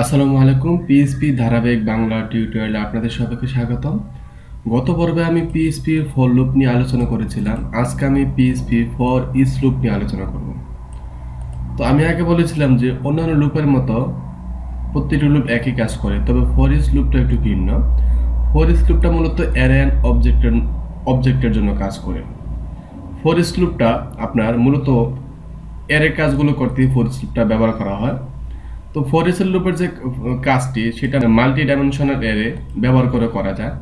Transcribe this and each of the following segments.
আসসালামু আলাইকুম। পিএইচপি ধারাবাহিক বাংলা টিউটোরিয়ালে আপনাদের সবাইকে স্বাগতম। গত পর্বে আমি পিএইচপি ফর লুপ নিয়ে আলোচনা করেছিলাম। আজকে আমি পিএইচপি ফর ইচ লুপ নিয়ে আলোচনা করব। তো আমি আগে বলেছিলাম যে অন্যান্য লুপের মতো প্রত্যেকটি লুপ একই কাজ করে, তবে ফর ইচ লুপটা একটু ভিন্ন। ফর ইচ লুপটা মূলত অ্যারে অ্যান্ড অবজেক্টের জন্য কাজ করে। ফর ইচ লুপটা আপনার মূলত অ্যারে কাজগুলো করতে ফর ইচ লুপটা ব্যবহার করা হয়। তো ফর ইচ লুপের যে কাজটি সেটা মাল্টি ডাইমেনশনাল অ্যারে ব্যবহার করে করা যায়।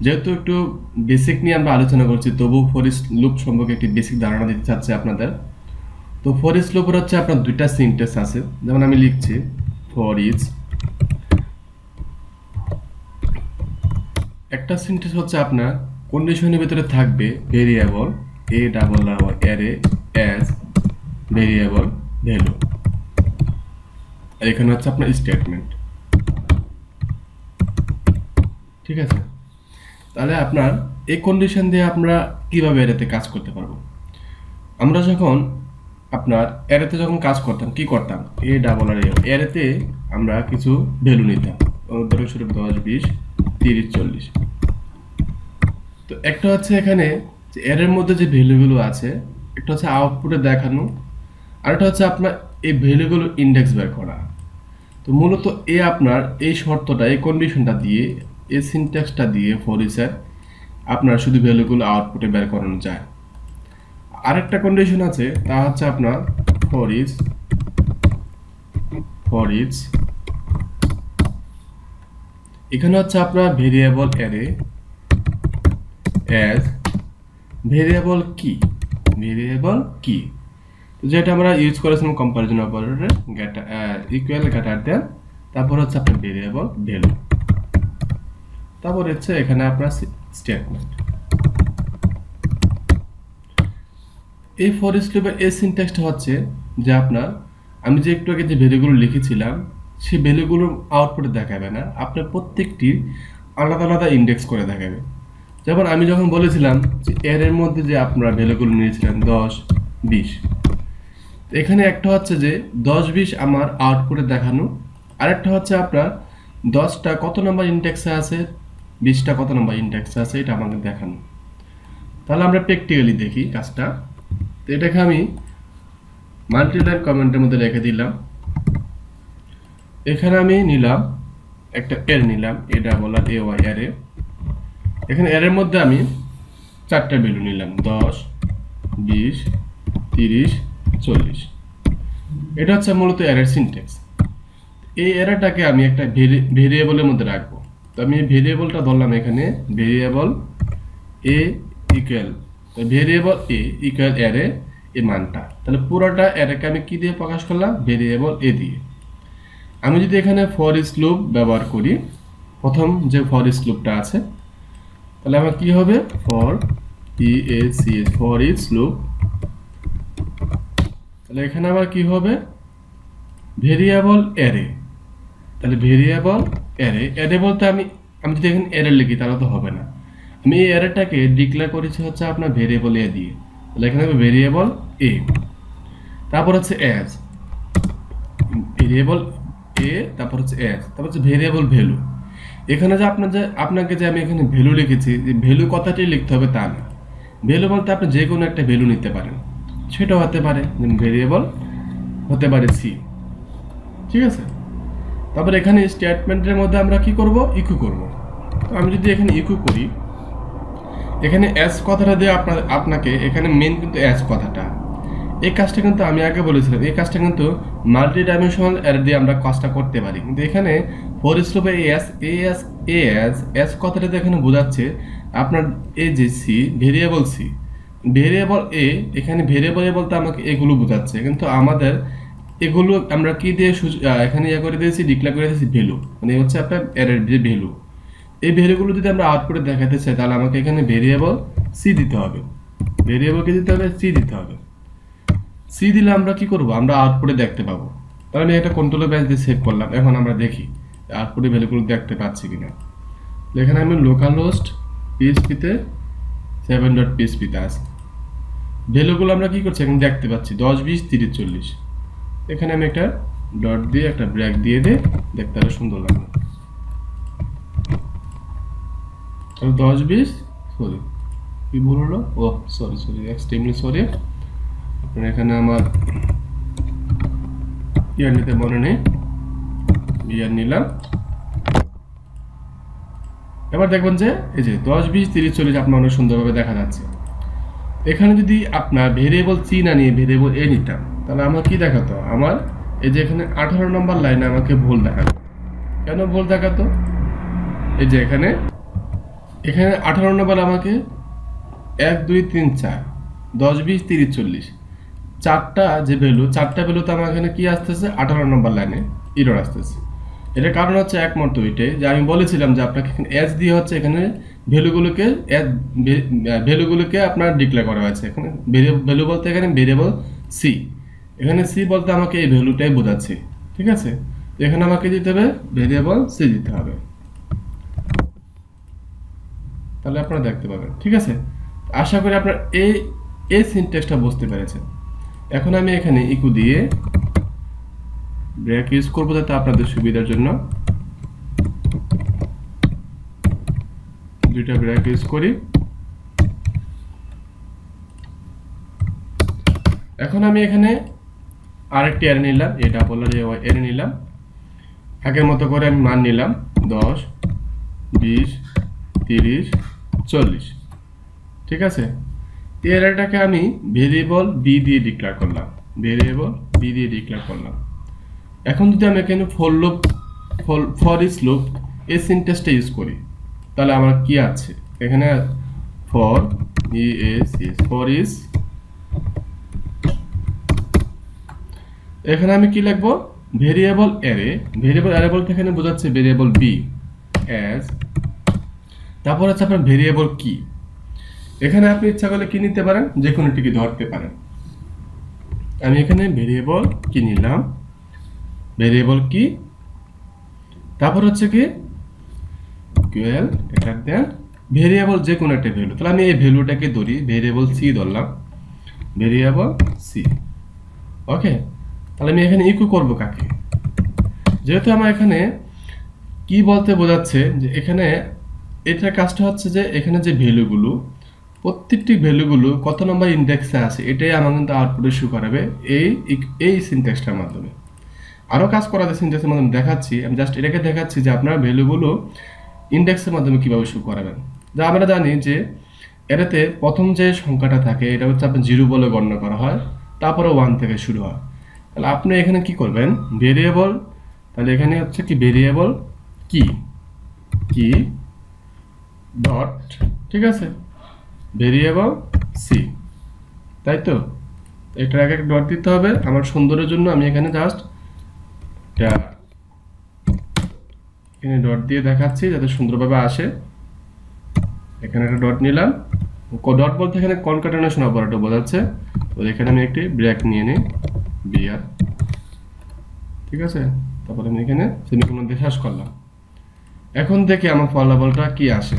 যেহেতু একটু বেসিক নিয়ে আমরা আলোচনা করছি, তবু ফর ইচ লুপ সম্পর্কে একটি বেসিক ধারণা দিতে চাচ্ছি আপনাদের। তো ফর ইচ লুপের হচ্ছে আপনার দুইটা সিনট্যাক্স আছে, যেমন আমি লিখছি ফর ইচ। একটা সিনট্যাক্স হচ্ছে আপনার কন্ডিশনের ভিতরে থাকবে ভেরিয়েবল এ double array as variable value, আর এখানে হচ্ছে আপনার স্টেটমেন্ট। ঠিক আছে, তাহলে আপনার এই কন্ডিশন দিয়ে আমরা কিভাবে এটাতে কাজ করতে পারবো। আমরা যখন আপনার অ্যারেতে যখন কাজ করতাম কি করতাম, এ ডাবল আর অ্যারেতে আমরা কিছু ভ্যালু নিতাম, উদাহরণস্বরূপ 10 20 30 40। তো একটা হচ্ছে এখানে যে অ্যারের মধ্যে যে ভ্যালুগুলো আছে, একটা হচ্ছে আউটপুটে দেখানো, আর একটা হচ্ছে আপনার এই ভ্যালুগুলো ইন্ডেক্স বের করা। তো মূলত আপনার এই শর্তটা, এই কন্ডিশনটা দিয়ে, এই সিনট্যাক্সটা দিয়ে ফর ইচের আপনার শুধু ভ্যালুগুলো আউটপুটে বের করানো যায়। আরেকটা কন্ডিশন আছে, তা হচ্ছে আপনার ফর ইচ এখানে হচ্ছে আপনার ভেরিয়েবল অ্যারে অ্যাজ ভেরিয়েবল কি, তো যেটা আমরা ইউজ করেছিলাম কম্পারিজন অপারেটরে ইকুয়াল গ্রেটার দেন, তারপর হচ্ছে আপনার ভেরিয়েবল ভ্যালু, তারপর হচ্ছে এখানে আপনার স্টেটমেন্ট। এই ফর ইচ লুপের এই সিনট্যাক্সটা হচ্ছে যে আপনার আমি যে একটু আগে যে ভ্যালুগুলো লিখেছিলাম সেই ভ্যালুগুলো আউটপুটে দেখাবে না, আপনার প্রত্যেকটি আলাদা আলাদা ইন্ডেক্স করে দেখাবে। যেমন আমি যখন বলেছিলাম যে এর মধ্যে যে আপনারা ভ্যালুগুলো নিয়েছিলেন 10 20, এখানে একটা হচ্ছে যে 10 20 আমার আউটপুটে দেখানো, আরেকটা হচ্ছে আপনার 10টা কত নাম্বার ইন্ডেক্সে আছে, 20টা কত নাম্বার ইন্ডেক্সে আছে, এটা আমাকে দেখানো। তাহলে আমরা প্র্যাকটিক্যালি দেখি কাজটা। তো এটাকে আমি মাল্টিলাইন কমেন্টের মধ্যে রেখে দিলাম। এখানে আমি নিলাম একটা এর নিলাম A double R A Y array. এখানে এর মধ্যে আমি 4টা ভ্যালু নিলাম 10 20 30 40। এটা হচ্ছে মূলত অ্যারের সিনট্যাক্স। এই অ্যারেটাকে আমি একটা ভেরিয়েবলের মধ্যে রাখবো। তো আমি এই ভেরিয়েবলটা ধরলাম এখানে ভেরিয়েবল এ ইকুয়াল অ্যারে এই মানটা। তাহলে পুরোটা অ্যারেকে আমি কি দিয়ে প্রকাশ করলাম, ভেরিয়েবল এ দিয়ে। আমি যদি এখানে ফর ইচ লুপ ব্যবহার করি, প্রথম যে ফর ইচ লুপটা আছে, তাহলে আমার কি হবে, ফর ইচ লুপ। তাহলে এখানে আমার কি হবে, ভেরিয়েবল অ্যারে। তাহলে ভেরিয়েবল অ্যারে বলতে আমি যদি এখানে অ্যারে লিখি তাহলে তো হবে না। আমি এই অ্যারেটাকে ডিক্লেয়ার করেছি হচ্ছে আপনার ভেরিয়েবল এ দিয়ে। তাহলে এখানে হবে ভেরিয়েবল এ, তারপর হচ্ছে অ্যাজ ভেরিয়েবল এ, তারপর হচ্ছে অ্যাজ, তারপর হচ্ছে ভেরিয়েবল ভ্যালু। এখানে যে আপনাকে যে আমি এখানে ভ্যালু লিখেছি, যে ভ্যালু কথাটি লিখতে হবে তা না। ভ্যালু বলতে আপনি যে কোনো একটা ভ্যালু নিতে পারেন, সেটাও হতে পারে ভেরিয়েবল, হতে পারে সি। ঠিক আছে, তারপর এখানে স্টেটমেন্টের মধ্যে আমরা কি করব, ইকু করব। তো আমি যদি এখানে ইকু করি, এখানে এস কথাটা দিয়ে আপনাকে এখানে মেন কিন্তু এস কথাটা, এই কাজটা কিন্তু আমি আগে বলেছিলাম, এই কাজটা কিন্তু মাল্টি ডাইমেনশনাল অ্যারে দিয়ে আমরা কাজটা করতে পারি। কিন্তু এখানে ফর ইচ লুপে এস কথাটা দিয়ে এখানে বোঝাচ্ছে আপনার এই যে ভেরিয়েবল এ, এখানে ভেরিয়েবল এ বলতে আমাকে এগুলো বোঝাচ্ছে, কিন্তু আমাদের এগুলো আমরা কি দিয়ে এখানে করে দিয়েছি, ডিক্লেয়ার করে দিয়েছি ভ্যালু, মানে হচ্ছে আপনার অ্যারের যে ভ্যালু। এই ভ্যালুগুলো যদি আমরা আউটপুটে দেখাতে চাই, তাহলে আমাকে এখানে ভেরিয়েবল সি দিতে হবে। ভেরিয়েবলকে দিতে হবে সি দিতে হবে। সি দিলে আমরা কি করব, আমরা আউটপুটে দেখতে পাবো। তাহলে আমি একটা কন্ট্রোল ব্যাচ দিয়ে সেভ করলাম। এখন আমরা দেখি আউটপুটে ভ্যালুগুলো দেখতে পাচ্ছি কিনা। এখানে আমি লোকাল হোস্ট পিএইচপিতে 7.php আছে, ভ্যালুগুলো আমরা কি করছি এখন দেখতে পাচ্ছি 10 20 30 40। এখানে আমি একটা ডট দিয়ে একটা ব্রেক দিয়ে দিই, দেখতে আরো সুন্দর লাগবে। 10-20 সরি কি ভুল হলো, ও সরি সরি এক্সট্রিমলি সরি। আপনার এখানে আমার ইয়ার নিতে মনে নেই, ইয়ার নিলাম। এবার দেখবেন যে এই যে 10-20-30-40 আপনার অনেক সুন্দরভাবে দেখা যাচ্ছে। এখানে যদি আপনার ভেরিয়েবল সি না নিয়ে ভেরিয়েবল এ নিতাম তাহলে আমার কি দেখাতো, আমার এই যে এখানে 18 নম্বর লাইনে আমাকে ভুল দেখাতো। কেন ভুল দেখাতো, এই যে এখানে 18 নম্বর আমাকে 1 2 3 4 10-20-30-40 চারটা যে ভ্যালু, চারটা ভ্যালুতে আমার এখানে কি আসতেছে 18 নম্বর লাইনে এরর আসতেছে। এটার কারণ হচ্ছে একমাত্র ওইটাই যে আমি বলেছিলাম যে আপনাকে এখানে এস দিয়ে হচ্ছে এখানে ভ্যালুগুলোকে আপনার ডিক্লেয়ার করা হয়েছে। এখানে ভ্যালু বলতে এখানে ভেরিয়েবল সি, এখানে সি বলতে আমাকে এই ভ্যালুটাই বোঝাচ্ছে। ঠিক আছে, এখানে আমাকে দিতে হবে ভেরিয়েবল সি দিতে হবে, তাহলে আপনারা দেখতে পাবেন। ঠিক আছে, আশা করি আপনারা এই সিনট্যাক্সটা বুঝতে পেরেছেন। এখন আমি এখানে ইকু দিয়ে ব্রেক ইউজ করবো যাতে আপনাদের সুবিধার জন্য দুইটা ব্রেক ইউজ করি। এখন আমি এখানে আরেকটি এরে নিলাম, এই ডাবল এরে নিলাম। আগের মতো করে আমি মান নিলাম 10 20 30 40। ঠিক আছে, এই এরেটাকে আমি ভেরিয়েবল বি দিয়ে ডিক্লেয়ার করলাম, ভেরিয়েবল বি দিয়ে ডিক্লেয়ার করলাম। এখন যদি আমি এখানে ফর ইচ লুপ এই সিনট্যাক্সটা ইউজ করি তাহলে আমার কি আছে এখানে, ফর ফর ইজ, এখানে আমি কি লিখবো ভেরিয়েবল অ্যারে। ভেরিয়েবল অ্যারে বলতে এখানে বোঝাচ্ছে ভেরিয়েবল বি অ্যাজ, তারপর হচ্ছে আপনার ভেরিয়েবল কি। এখানে আপনি ইচ্ছা করলে কি নিতে পারেন, যে কোনোটিকে ধরতে পারেন। আমি এখানে ভেরিয়েবল কি নিলাম, ভেরিয়েবল কি, তারপর হচ্ছে কি ইকুয়াল এটা দেন ভেরিয়েবল যে কোনো একটা ভ্যালু। তাহলে আমি এই ভ্যালুটাকে ধরি, ভেরিয়েবল সি ধরলাম, ভেরিয়েবল সি। ওকে, তাহলে আমি এখানে ইকু করব কাকে, যেহেতু আমার এখানে কি বলতে বোঝাচ্ছে যে এখানে এটার কাজটা হচ্ছে যে এখানে যে ভ্যালুগুলো, প্রত্যেকটি ভ্যালুগুলো কত নম্বর ইন্ডেক্সে আছে এটাই আমার কিন্তু আউটপুটে শো করাবে এই সিনট্যাক্সটার মাধ্যমে। আরও কাজ করা যায় সিনট্যাক্সের মাধ্যমে দেখাচ্ছি, আমি জাস্ট এটাকে দেখাচ্ছি যে আপনার ভ্যালুগুলো ইন্ডেক্সের মাধ্যমে কীভাবে শো করাবেন। যা আমরা জানি যে এটাতে প্রথম যে সংখ্যাটা থাকে এটা হচ্ছে আপনার 0 বলে গণ্য করা হয়, তারপরে 1 থেকে শুরু হয়। তাহলে আপনি এখানে কি করবেন ভেরিয়েবল, তাহলে এখানে হচ্ছে কি ভেরিয়েবল কি ডট, ঠিক আছে, ভেরিয়েবল সি, তাই তো এটার আগে ডট দিতে হবে আমার সুন্দরের জন্য। আমি এখানে জাস্ট এখানে ডট দিয়ে দেখাচ্ছি যাতে সুন্দরভাবে আসে। এখানে একটা ডট নিলাম, ডট বলতে এখানে কনকাটেনেশন অপারেটর বোঝাচ্ছে। তো এখানে আমি একটি ব্রেক নিয়ে নিই বিআর, ঠিক আছে, তারপরে আমি এখানে সেমিকোলন দিয়ে শেষ করলাম। এখন দেখি আমার ফলাফলটা কি আসে।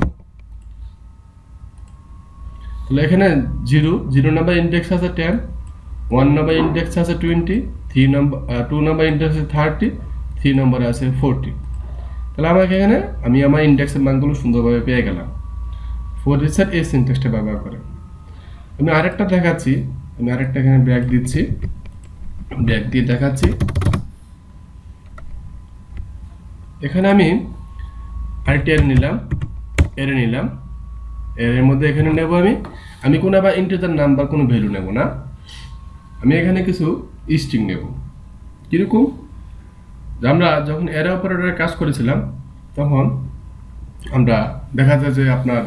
তাহলে এখানে 0 নাম্বার ইন্ডেক্স আছে 10, 1 নাম্বার ইন্ডেক্স আছে 20, 2 নাম্বার ইন্ডেক্স আছে 30, 3 নম্বরে আছে 40। তাহলে আমাকে এখানে আমি আমার ইন্ডেক্সের মানগুলো সুন্দরভাবে পেয়ে গেলাম ফর রিসেট এই সিনট্যাক্সটা ব্যবহার করে। আমি আরেকটা দেখাচ্ছি, আমি আরেকটা এখানে ব্রেক দিচ্ছি, ব্রেক দিয়ে দেখাচ্ছি। এখানে আমি আরেকটি এরে নিলাম, এর মধ্যে এখানে নেব আমি কোনো আবার ইন্টিজার নাম্বার কোনো ভ্যালু নেব না, আমি এখানে কিছু স্ট্রিং নেব। কিরকম, আমরা যখন অ্যারে অপারেটরের কাজ করেছিলাম তখন আমরা দেখা যায় যে আপনার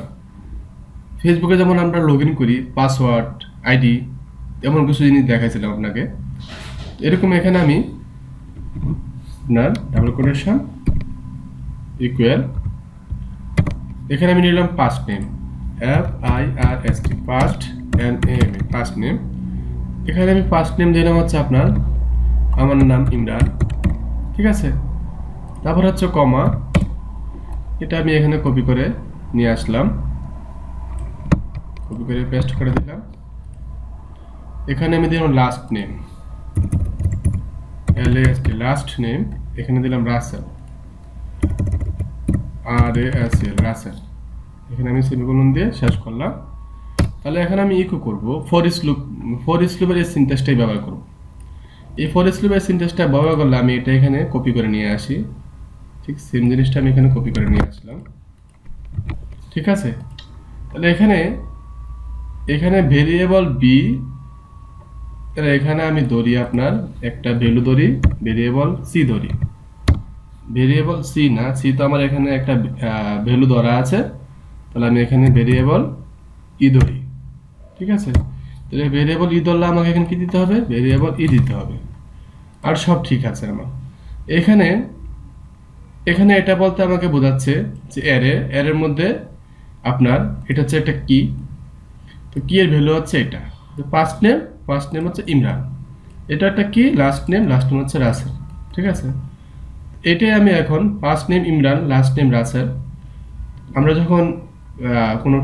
ফেসবুকে যেমন আমরা লগ ইন করি পাসওয়ার্ড আইডি এমন কিছু জিনিস দেখাইছিলাম আপনাকে, এরকম এখানে আমি আপনার ডাবল কোটেশন ইকুয়াল, এখানে আমি নিলাম first name FIRST first NAME first name. এখানে আমি ফার্স্ট নেম দিলাম হচ্ছে আপনার আমার নাম ইমরান, ঠিক আছে, তারপর হচ্ছে কমা, এটা আমি এখানে কপি করে নিয়ে আসলাম, কপি করে পেস্ট করে দিলাম। এখানে আমি দিলাম last name LAST last name, এখানে দিলাম রাসেল, RASL রাসেল, এখানে আমি সেমিকোলন দিয়ে শেষ করলাম। তাহলে এখন আমি ইকো করব ফর ইচ লুপের এই সিনট্যাক্সটাই ব্যবহার করব। এই ফর ইচ লুপের সিনট্যাক্সটা ব্যবহার করলে আমি এটা এখানে কপি করে নিয়ে আসি, ঠিক সেম জিনিসটা আমি এখানে কপি করে নিয়ে আসলাম, ঠিক আছে। তাহলে এখানে ভেরিয়েবল বি, তাহলে এখানে আমি ধরি আপনার একটা ভ্যালু ধরি, ভেরিয়েবল সি ধরি, ভেরিয়েবল সি না, সি তো আমার এখানে একটা ভ্যালু ধরা আছে, তাহলে আমি এখানে ভেরিয়েবল ই ধরি, ঠিক আছে। তাহলে ভেরিয়েবল ই ধরলে আমাকে এখানে কি দিতে হবে, ভেরিয়েবল ই দিতে হবে, আর সব ঠিক আছে আমার। এখানে এখানে এটা বলতে আমাকে বোঝাচ্ছে যে এর মধ্যে আপনার এটা হচ্ছে একটা কি, তো কি এর ভ্যালু হচ্ছে এটা, ফার্স্ট নেম হচ্ছে ইমরান, এটা একটা কি, লাস্ট নেম হচ্ছে রাসেল, ঠিক আছে। এটাই আমি এখন first name Imran, last name Rasel, আমরা যখন কোনো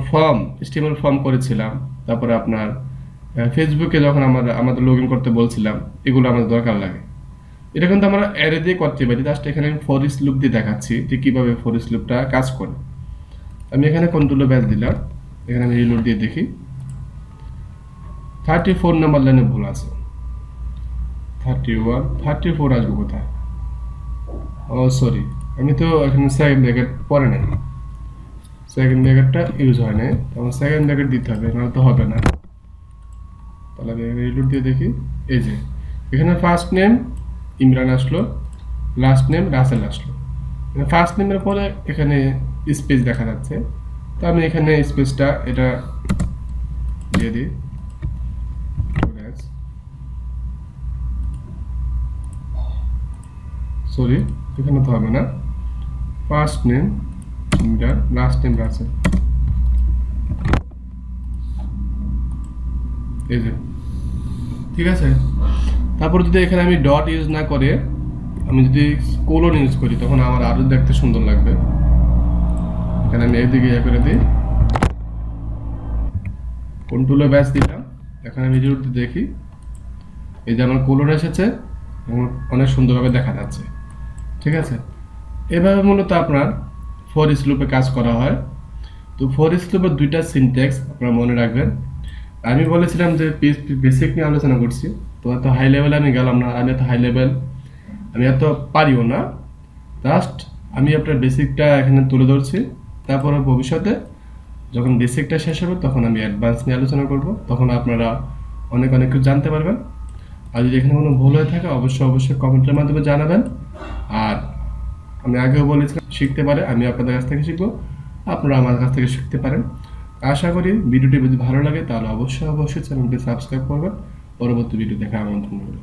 HTML ফর্ম করেছিলাম, তারপরে আপনার ফেসবুকে যখন আমাদের লগ ইন করতে বলছিলাম, এগুলো আমাদের দরকার লাগে। এটা কিন্তু আমরা অ্যারে দিয়ে করতে পারি, জাস্ট এখানে আমি ফর ইচ লুপ দিয়ে দেখাচ্ছি যে কিভাবে ফর ইচ লুপটা কাজ করে। আমি এখানে কন্ট্রোল ব্যাস দিলাম, এখানে আমি রিলোড দিয়ে দেখি 34 নম্বর লাইনে ভুল আছে, 34 আসবে কোথায়, ও সরি, আমি তো এখানে সেকেন্ড ব্র্যাকেট পরে নাই, সেকেন্ড ব্র্যাকেটটা ইউজ হয় না, তখন সেকেন্ড ব্র্যাকেট দিতে হবে, না তো হবে না। তাহলে আমি রিলোড দিয়ে দেখি, এই যে এখানে ফার্স্ট নেম ইমরান আসলো, লাস্ট নেম রাসেল আসলো, ফার্স্ট নেমের পরে এখানে স্পেস দেখা যাচ্ছে, তো আমি এখানে স্পেসটা এটা দিয়ে দিই, সরি এখানে তো হবে না, first name Imran, last name Rasel, এই যে, ঠিক আছে। তারপর যদি এখানে আমি ডট ইউজ না করে আমি যদি কোলন ইউজ করি, তখন আমার আরো দেখতে সুন্দর লাগবে। এখানে আমি এদিকে ইয়ে করে দিই, কন্ট্রোলে ব্যাস দিলাম, এখন আমি যদি দেখি এই যে আমার কোলন এসেছে এবং অনেক সুন্দরভাবে দেখা যাচ্ছে, ঠিক আছে। এভাবে মূলত আপনার ফর ইচ লুপে কাজ করা হয়। তো ফর ইচ লুপের দুইটা সিনট্যাক্স আপনারা মনে রাখবেন। আমি বলেছিলাম যে বেসিক নিয়ে আলোচনা করছি, তো এত হাই লেভেলে আমি গেলাম না, আমি এত হাই লেভেল আমি এত পারিও না, জাস্ট আমি আপনার বেসিকটা এখানে তুলে ধরছি। তারপরে ভবিষ্যতে যখন বেসিকটা শেষ হবে তখন আমি অ্যাডভান্স নিয়ে আলোচনা করব, তখন আপনারা অনেক কিছু জানতে পারবেন। আর যদি এখানে কোনো ভুল হয়ে থাকে অবশ্যই কমেন্টের মাধ্যমে জানাবেন। আর আমি আগেও বলেছিলাম শিখতে পারে, আমি আপনাদের কাছ থেকে শিখবো, আপনারা আমার কাছ থেকে শিখতে পারেন। আশা করি ভিডিওটি যদি ভালো লাগে তাহলে অবশ্যই চ্যানেলটি সাবস্ক্রাইব করবেন, পরবর্তী ভিডিও দেখার আমন্ত্রণ রইল।